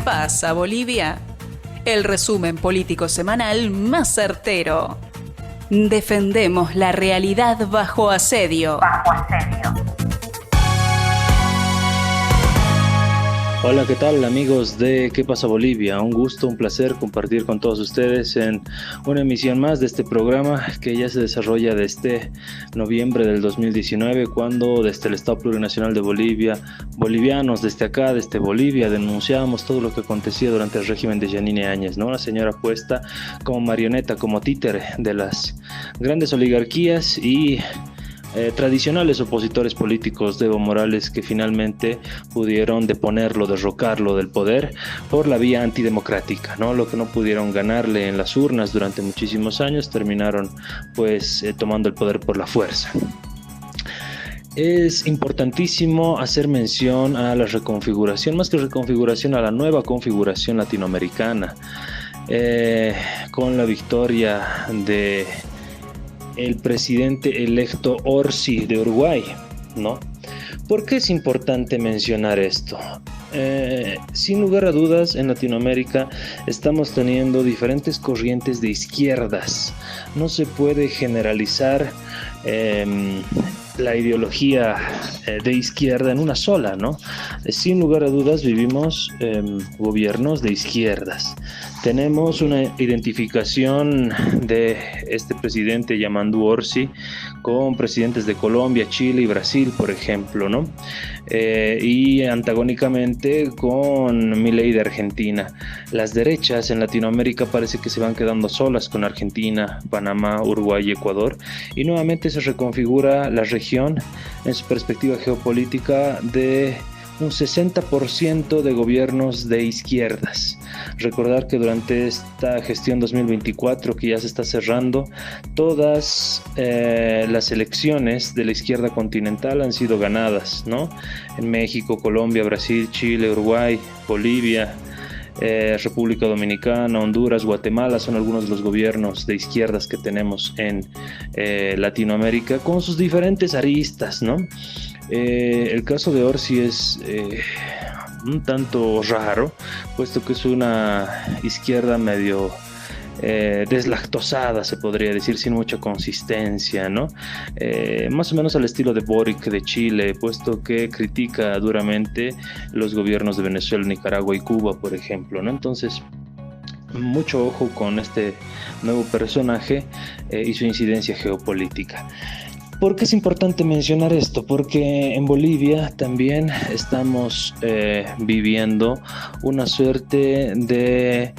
pasa, Bolivia? El resumen político semanal más certero. Defendemos la realidad bajo asedio. Hola, ¿qué tal amigos de ¿Qué pasa Bolivia? Un gusto, un placer compartir con todos ustedes en una emisión más de este programa que ya se desarrolla desde noviembre del 2019, cuando desde el Estado Plurinacional de Bolivia, bolivianos desde acá, desde Bolivia, denunciábamos todo lo que acontecía durante el régimen de Yanine Áñez, ¿no? La señora puesta como marioneta, como títere de las grandes oligarquías y tradicionales opositores políticos de Evo Morales, que finalmente pudieron deponerlo, derrocarlo del poder por la vía antidemocrática, ¿no? Lo que no pudieron ganarle en las urnas durante muchísimos años, terminaron tomando el poder por la fuerza. Es importantísimo hacer mención a la reconfiguración, más que reconfiguración, a la nueva configuración latinoamericana, con la victoria de el presidente electo Orsi de Uruguay, ¿no? ¿Por qué es importante mencionar esto? Sin lugar a dudas, en Latinoamérica estamos teniendo diferentes corrientes de izquierdas. No se puede generalizar la ideología de izquierda en una sola, ¿no? Sin lugar a dudas vivimos gobiernos de izquierdas. Tenemos una identificación de este presidente Yamandu Orsi con presidentes de Colombia, Chile y Brasil, por ejemplo, ¿no? Y antagónicamente con Milei de Argentina. Las derechas en Latinoamérica parece que se van quedando solas con Argentina, Panamá, Uruguay y Ecuador, y nuevamente se reconfigura la región en su perspectiva geopolítica de un 60% de gobiernos de izquierdas. Recordar que durante esta gestión 2024, que ya se está cerrando, todas las elecciones de la izquierda continental han sido ganadas, ¿no? En México, Colombia, Brasil, Chile, Uruguay, Bolivia, República Dominicana, Honduras, Guatemala son algunos de los gobiernos de izquierdas que tenemos en Latinoamérica, con sus diferentes aristas, ¿no? El caso de Orsi es un tanto raro, puesto que es una izquierda medio deslactosada, se podría decir, sin mucha consistencia, ¿no? Más o menos al estilo de Boric de Chile, puesto que critica duramente los gobiernos de Venezuela, Nicaragua y Cuba, por ejemplo, ¿no? Entonces, mucho ojo con este nuevo personaje y su incidencia geopolítica. ¿Por qué es importante mencionar esto? Porque en Bolivia también estamos viviendo una suerte de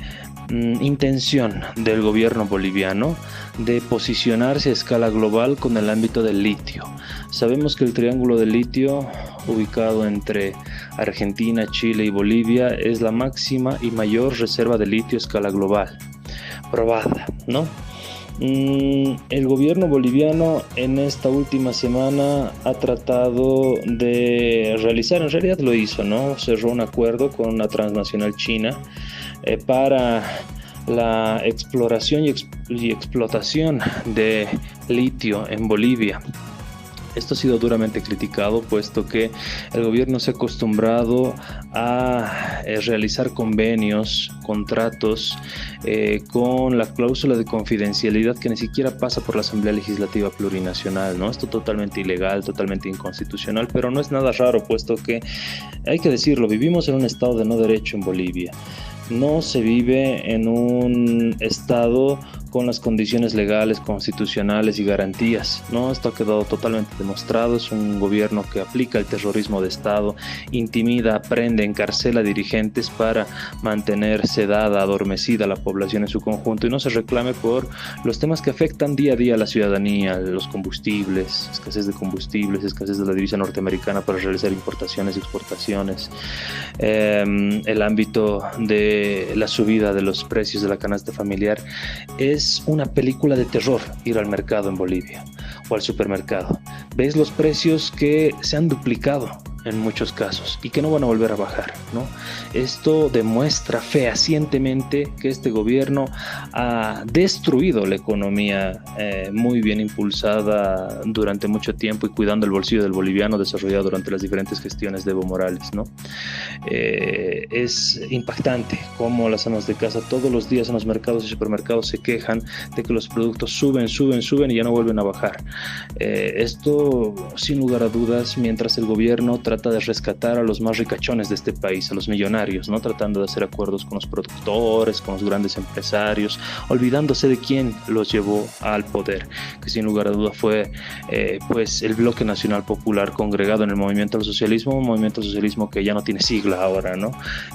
intención del gobierno boliviano de posicionarse a escala global con el ámbito del litio. Sabemos que el triángulo del litio, ubicado entre Argentina, Chile y Bolivia, es la máxima y mayor reserva de litio a escala global, probada, ¿no? El gobierno boliviano en esta última semana ha tratado de realizar, en realidad lo hizo, ¿no? Cerró un acuerdo con una transnacional china para la exploración y explotación de litio en Bolivia. Esto ha sido duramente criticado, puesto que el gobierno se ha acostumbrado a realizar convenios, contratos con la cláusula de confidencialidad que ni siquiera pasa por la Asamblea Legislativa Plurinacional, ¿no? Esto totalmente ilegal, totalmente inconstitucional, pero no es nada raro, puesto que, hay que decirlo, vivimos en un estado de no derecho en Bolivia. No se vive en un estado con las condiciones legales, constitucionales y garantías, ¿no? Esto ha quedado totalmente demostrado. Es un gobierno que aplica el terrorismo de Estado, intimida, prende, encarcela dirigentes para mantener sedada, adormecida a la población en su conjunto, y no se reclame por los temas que afectan día a día a la ciudadanía, los combustibles, escasez de combustibles, escasez de la divisa norteamericana para realizar importaciones y exportaciones, el ámbito de la subida de los precios de la canasta familiar. Es una película de terror ir al mercado en Bolivia o al supermercado. Ves los precios que se han duplicado en muchos casos y que no van a volver a bajar, ¿no? Esto demuestra fehacientemente que este gobierno ha destruido la economía muy bien impulsada durante mucho tiempo y cuidando el bolsillo del boliviano desarrollado durante las diferentes gestiones de Evo Morales, ¿no? Es impactante cómo las amas de casa todos los días en los mercados y supermercados se quejan de que los productos suben y ya no vuelven a bajar. Esto, sin lugar a dudas, mientras el gobierno trata de rescatar a los más ricachones de este país, a los millonarios, ¿no? Tratando de hacer acuerdos con los productores, con los grandes empresarios, olvidándose de quién los llevó al poder, que sin lugar a duda fue pues el Bloque Nacional Popular congregado en el movimiento al socialismo, un movimiento al socialismo que ya no tiene sigla ahora, ¿no?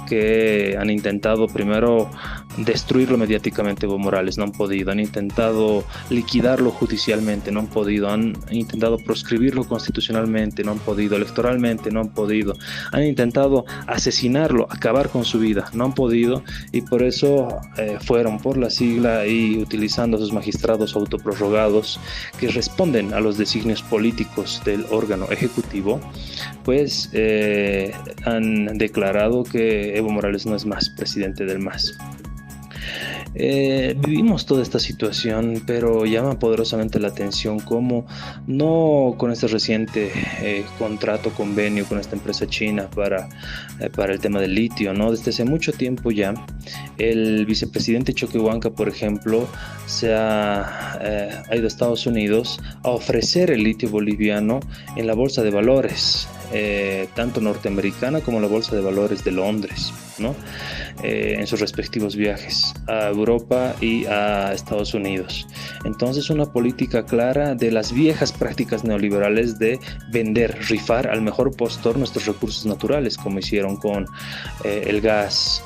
Que han intentado primero destruirlo mediáticamente Evo Morales, no han podido, han intentado liquidarlo judicialmente, no han podido, han intentado proscribirlo constitucionalmente, no han podido, electoralmente no han podido, han intentado asesinarlo, acabar con su vida, no han podido, y por eso fueron por la sigla y utilizando a sus magistrados autoprorrogados que responden a los designios políticos del órgano ejecutivo, pues han declarado que Evo Morales no es más presidente del MAS. Vivimos toda esta situación, pero llama poderosamente la atención cómo no con este reciente convenio con esta empresa china para el tema del litio, ¿no? Desde hace mucho tiempo ya, el vicepresidente Choquehuanca, por ejemplo, ha ido a Estados Unidos a ofrecer el litio boliviano en la bolsa de valores, tanto norteamericana como la bolsa de valores de Londres, ¿no? En sus respectivos viajes a Europa y a Estados Unidos. Entonces, una política clara de las viejas prácticas neoliberales de vender, rifar al mejor postor nuestros recursos naturales, como hicieron con el gas,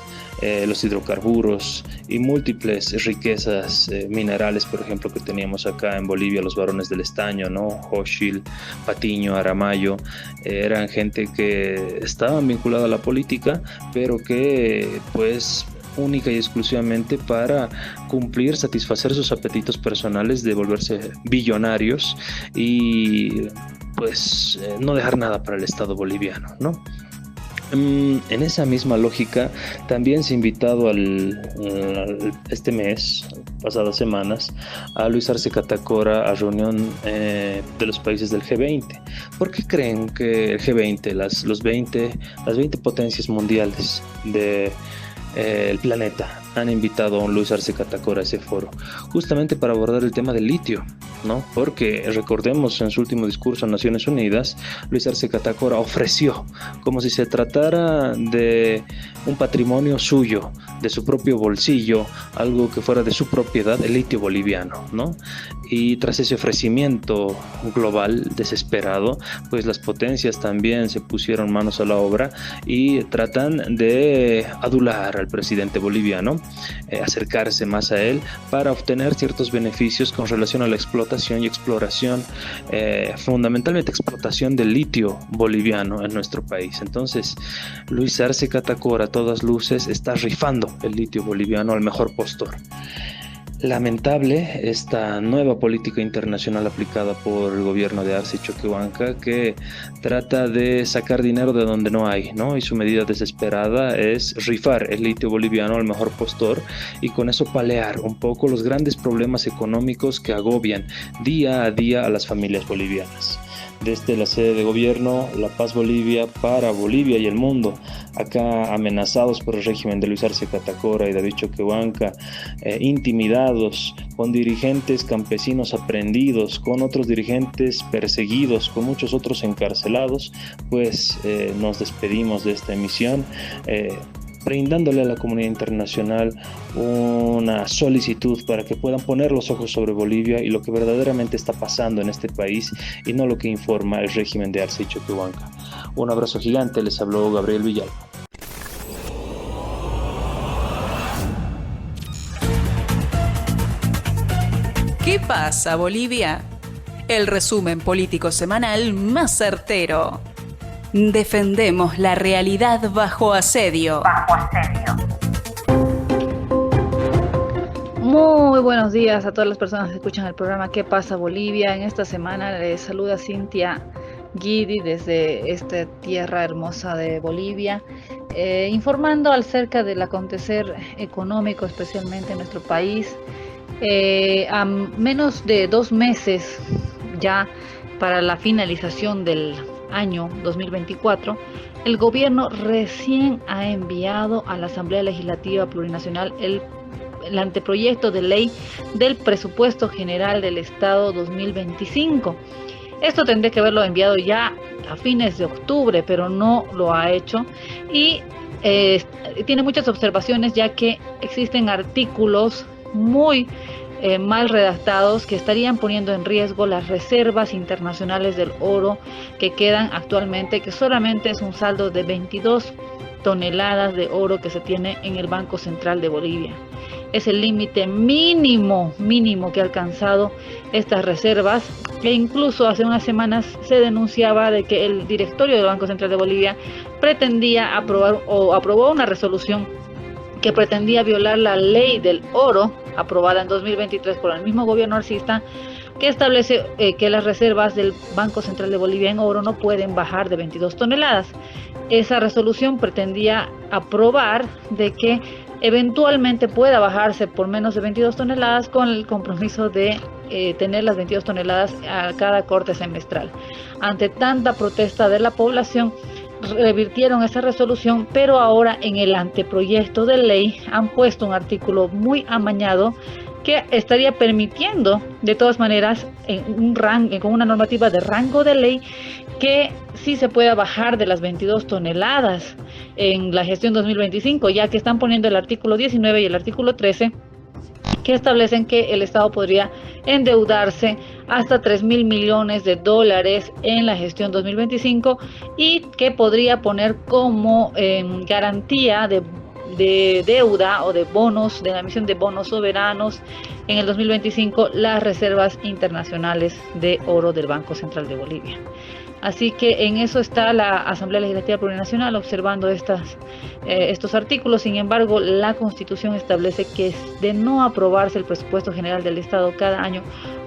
los hidrocarburos y múltiples riquezas minerales, por ejemplo, que teníamos acá en Bolivia, los varones del estaño, ¿no? Hochil, Patiño, Aramayo, eran gente que estaban vinculada a la política, pero que pues única y exclusivamente para cumplir, satisfacer sus apetitos personales de volverse billonarios y pues no dejar nada para el Estado boliviano, ¿no? En esa misma lógica también se ha invitado este mes, pasadas semanas, a Luis Arce Catacora a reunión de los países del G20. ¿Por qué creen que el G20, las 20 potencias mundiales del planeta han invitado a un Luis Arce Catacora a ese foro? Justamente para abordar el tema del litio, ¿no? Porque recordemos, en su último discurso en Naciones Unidas, Luis Arce Catacora ofreció, como si se tratara de un patrimonio suyo, de su propio bolsillo, algo que fuera de su propiedad, el litio boliviano, ¿no? Y tras ese ofrecimiento global desesperado, pues las potencias también se pusieron manos a la obra y tratan de adular al presidente boliviano, acercarse más a él para obtener ciertos beneficios con relación a la explotación y exploración, fundamentalmente explotación del litio boliviano en nuestro país. Entonces, Luis Arce Catacora, a todas luces, está rifando el litio boliviano al mejor postor. Lamentable esta nueva política internacional aplicada por el gobierno de Arce Choquehuanca, que trata de sacar dinero de donde no hay, ¿no? Y su medida desesperada es rifar el litio boliviano al mejor postor y con eso paliar un poco los grandes problemas económicos que agobian día a día a las familias bolivianas. Desde la sede de gobierno, La Paz Bolivia, para Bolivia y el mundo, acá amenazados por el régimen de Luis Arce Catacora y David Choquehuanca, intimidados, con dirigentes campesinos aprehendidos, con otros dirigentes perseguidos, con muchos otros encarcelados, pues nos despedimos de esta emisión, brindándole a la comunidad internacional una solicitud para que puedan poner los ojos sobre Bolivia y lo que verdaderamente está pasando en este país y no lo que informa el régimen de Arce Choquehuanca. Un abrazo gigante, les habló Gabriel Villalba. ¿Qué pasa, Bolivia? El resumen político semanal más certero. Defendemos la realidad bajo asedio. Muy buenos días a todas las personas que escuchan el programa ¿Qué pasa, Bolivia? En esta semana les saluda Cintia Guidi desde esta tierra hermosa de Bolivia, informando acerca del acontecer económico, especialmente en nuestro país. A menos de 2 meses ya para la finalización del año 2024, el gobierno recién ha enviado a la Asamblea Legislativa Plurinacional el anteproyecto de ley del Presupuesto General del Estado 2025. Esto tendría que haberlo enviado ya a fines de octubre, pero no lo ha hecho y tiene muchas observaciones, ya que existen artículos muy mal redactados que estarían poniendo en riesgo las reservas internacionales del oro que quedan actualmente, que solamente es un saldo de 22 toneladas de oro que se tiene en el Banco Central de Bolivia. Es el límite mínimo que ha alcanzado estas reservas, e incluso hace unas semanas se denunciaba de que el directorio del Banco Central de Bolivia pretendía aprobó una resolución que pretendía violar la ley del oro aprobada en 2023 por el mismo gobierno arcista, que establece que las reservas del Banco Central de Bolivia en oro no pueden bajar de 22 toneladas. Esa resolución pretendía aprobar de que eventualmente pueda bajarse por menos de 22 toneladas con el compromiso de tener las 22 toneladas a cada corte semestral. Ante tanta protesta de la población, revirtieron esa resolución, pero ahora en el anteproyecto de ley han puesto un artículo muy amañado que estaría permitiendo, de todas maneras, con una normativa de rango de ley, que sí se pueda bajar de las 22 toneladas en la gestión 2025, ya que están poniendo el artículo 19 y el artículo 13, que establecen que el Estado podría endeudarse hasta 3.000 millones de dólares en la gestión 2025 y que podría poner como garantía de deuda o de bonos, de la emisión de bonos soberanos en el 2025, las reservas internacionales de oro del Banco Central de Bolivia. Así que en eso está la Asamblea Legislativa Plurinacional observando estos artículos. Sin embargo, la Constitución establece que de no aprobarse el presupuesto general del Estado cada año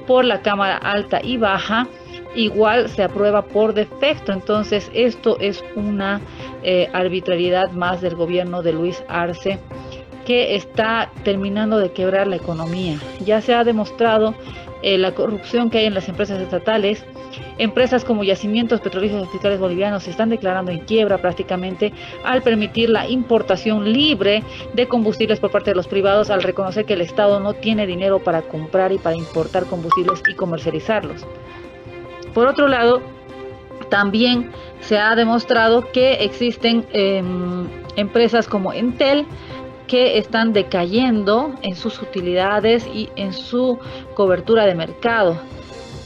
por la Cámara Alta y Baja, igual se aprueba por defecto. Entonces esto es una arbitrariedad más del gobierno de Luis Arce, que está terminando de quebrar la economía. Ya se ha demostrado la corrupción que hay en las empresas estatales. Empresas como Yacimientos Petrolíferos Fiscales Bolivianos se están declarando en quiebra prácticamente al permitir la importación libre de combustibles por parte de los privados, al reconocer que el Estado no tiene dinero para comprar y para importar combustibles y comercializarlos. Por otro lado, también se ha demostrado que existen empresas como Entel que están decayendo en sus utilidades y en su cobertura de mercado.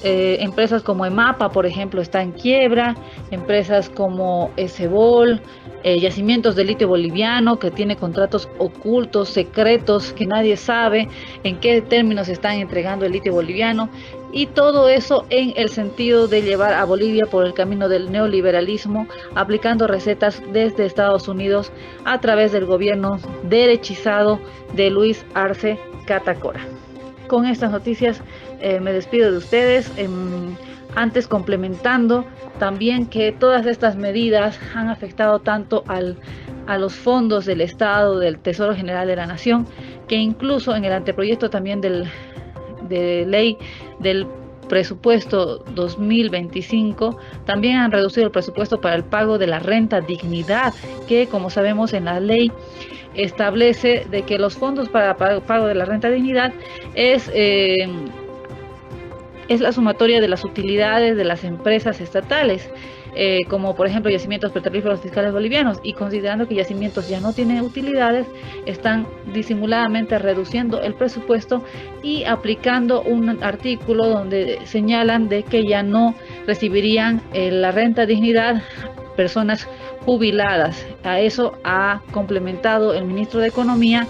Empresas como EMAPA, por ejemplo, está en quiebra. Empresas como Esebol, Yacimientos de Litio Boliviano, que tiene contratos ocultos, secretos, que nadie sabe en qué términos están entregando el litio boliviano. Y todo eso en el sentido de llevar a Bolivia por el camino del neoliberalismo, aplicando recetas desde Estados Unidos a través del gobierno derechizado de Luis Arce Catacora. Con estas noticias me despido de ustedes, antes complementando también que todas estas medidas han afectado tanto a los fondos del Estado, del Tesoro General de la Nación, que incluso en el anteproyecto también de ley del presupuesto 2025 también han reducido el presupuesto para el pago de la renta dignidad, que como sabemos en la ley establece de que los fondos para pago de la renta dignidad es la sumatoria de las utilidades de las empresas estatales, como por ejemplo Yacimientos Petrolíferos Fiscales Bolivianos, y considerando que Yacimientos ya no tiene utilidades, están disimuladamente reduciendo el presupuesto y aplicando un artículo donde señalan de que ya no recibirían la renta dignidad personas jubiladas. A eso ha complementado el ministro de Economía,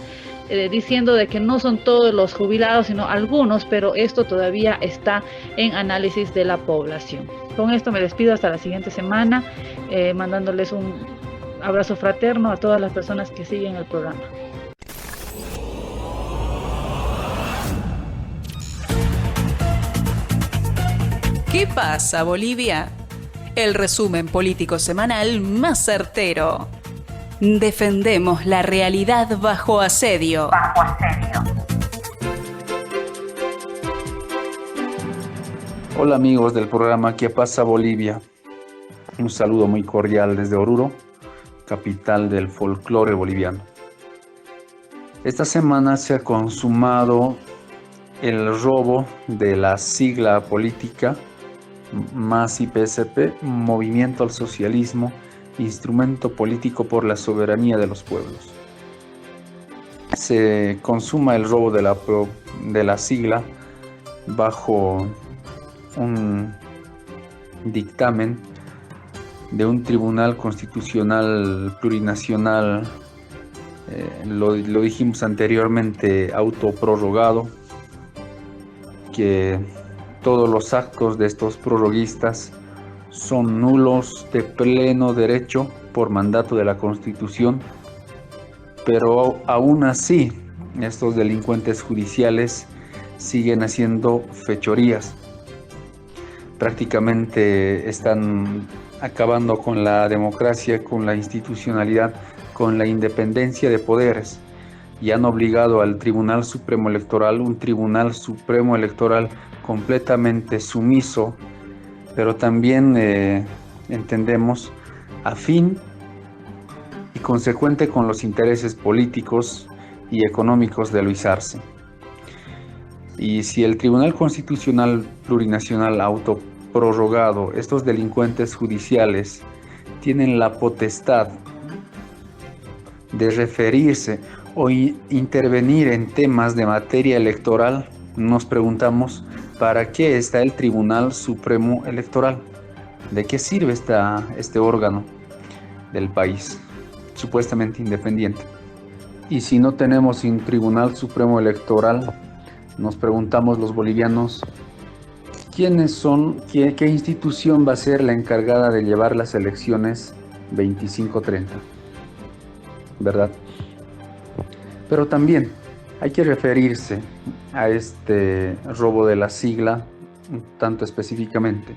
diciendo de que no son todos los jubilados, sino algunos, pero esto todavía está en análisis de la población. Con esto me despido hasta la siguiente semana, mandándoles un abrazo fraterno a todas las personas que siguen el programa. ¿Qué pasa, Bolivia? el resumen político semanal más certero. Defendemos la realidad bajo asedio. Hola amigos del programa ¿Qué pasa Bolivia? Un saludo muy cordial desde Oruro, capital del folclore boliviano. Esta semana se ha consumado el robo de la sigla política MAS y PSP, Movimiento al Socialismo, Instrumento Político por la Soberanía de los Pueblos. Se consuma el robo de la sigla bajo un dictamen de un tribunal constitucional plurinacional, lo dijimos anteriormente, autoprorrogado, que todos los actos de estos prorroguistas son nulos de pleno derecho por mandato de la Constitución, pero aún así estos delincuentes judiciales siguen haciendo fechorías. Prácticamente están acabando con la democracia, con la institucionalidad, con la independencia de poderes, y han obligado al Tribunal Supremo Electoral, un Tribunal Supremo Electoral completamente sumiso, pero también entendemos afín y consecuente con los intereses políticos y económicos de Luis Arce. Y si el Tribunal Constitucional Plurinacional autoprorrogado, estos delincuentes judiciales tienen la potestad de referirse o intervenir en temas de materia electoral, nos preguntamos, ¿para qué está el Tribunal Supremo Electoral? ¿De qué sirve este órgano del país, supuestamente independiente? Y si no tenemos un Tribunal Supremo Electoral, nos preguntamos los bolivianos, ¿quiénes son, qué institución va a ser la encargada de llevar las elecciones 25-30? ¿Verdad? Pero también hay que referirse a este robo de la sigla un tanto específicamente.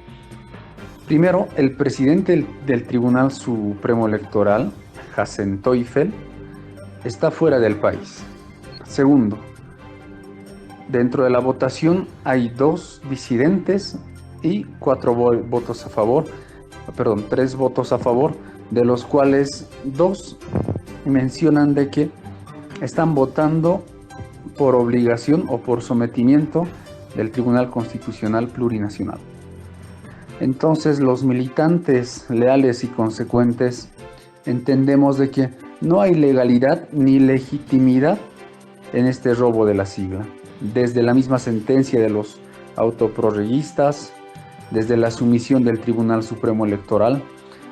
Primero, el presidente del Tribunal Supremo Electoral, Hassen Teufel, está fuera del país. Segundo, dentro de la votación hay 2 disidentes y 3 votos a favor, de los cuales 2 mencionan de que están votando por obligación o por sometimiento del Tribunal Constitucional Plurinacional. Entonces los militantes leales y consecuentes entendemos de que no hay legalidad ni legitimidad en este robo de la sigla. Desde la misma sentencia de los autoprorroguistas, desde la sumisión del Tribunal Supremo Electoral,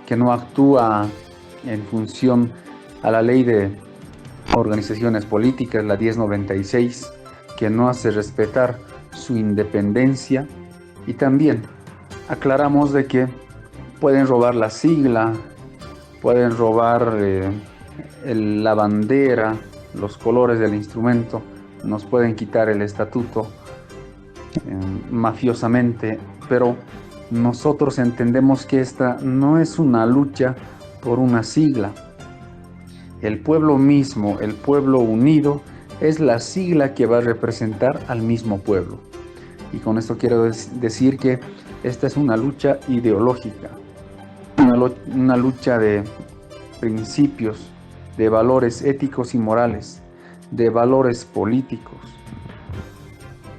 que no actúa en función a la ley de organizaciones políticas, la 1096, que no hace respetar su independencia, y también aclaramos de que pueden robar la sigla, pueden robar la bandera, los colores del instrumento, nos pueden quitar el estatuto mafiosamente, pero nosotros entendemos que esta no es una lucha por una sigla. El pueblo mismo, el pueblo unido, es la sigla que va a representar al mismo pueblo. Y con esto quiero decir que esta es una lucha ideológica, una lucha de principios, de valores éticos y morales, de valores políticos.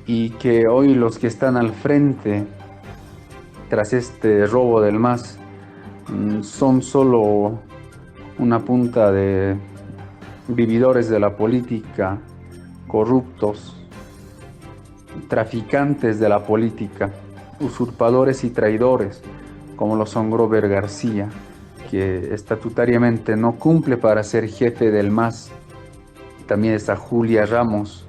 Y que hoy los que están al frente, tras este robo del MAS, son solo una punta de vividores de la política, corruptos, traficantes de la política, usurpadores y traidores, como lo son Grover García, que estatutariamente no cumple para ser jefe del MAS. También está Julia Ramos,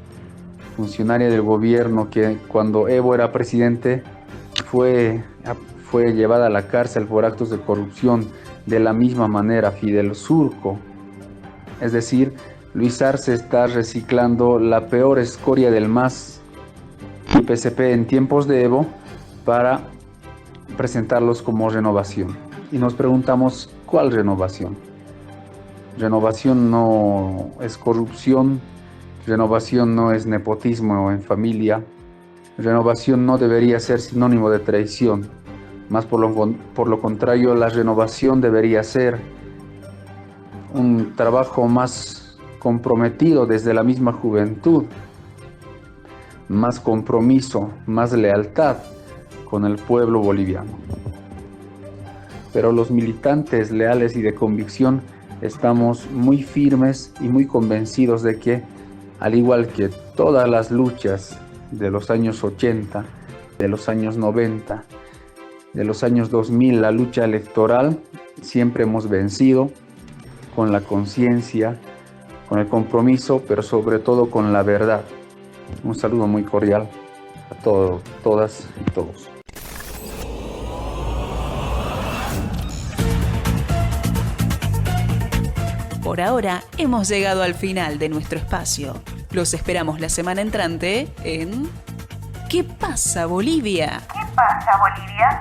funcionaria del gobierno que cuando Evo era presidente fue llevada a la cárcel por actos de corrupción. De la misma manera Fidel Surco. Es decir, Luis Arce está reciclando la peor escoria del MAS y PSP en tiempos de Evo para presentarlos como renovación. Y nos preguntamos, ¿cuál renovación? Renovación no es corrupción, renovación no es nepotismo en familia, renovación no debería ser sinónimo de traición, más por lo contrario, la renovación debería ser un trabajo más comprometido desde la misma juventud, más compromiso, más lealtad con el pueblo boliviano. Pero los militantes leales y de convicción estamos muy firmes y muy convencidos de que, al igual que todas las luchas de los años 80, de los años 90, de los años 2000, la lucha electoral, siempre hemos vencido con la conciencia, con el compromiso, pero sobre todo con la verdad. Un saludo muy cordial a todas y todos. Por ahora hemos llegado al final de nuestro espacio. Los esperamos la semana entrante en ¿Qué pasa, Bolivia? ¿Qué pasa, Bolivia?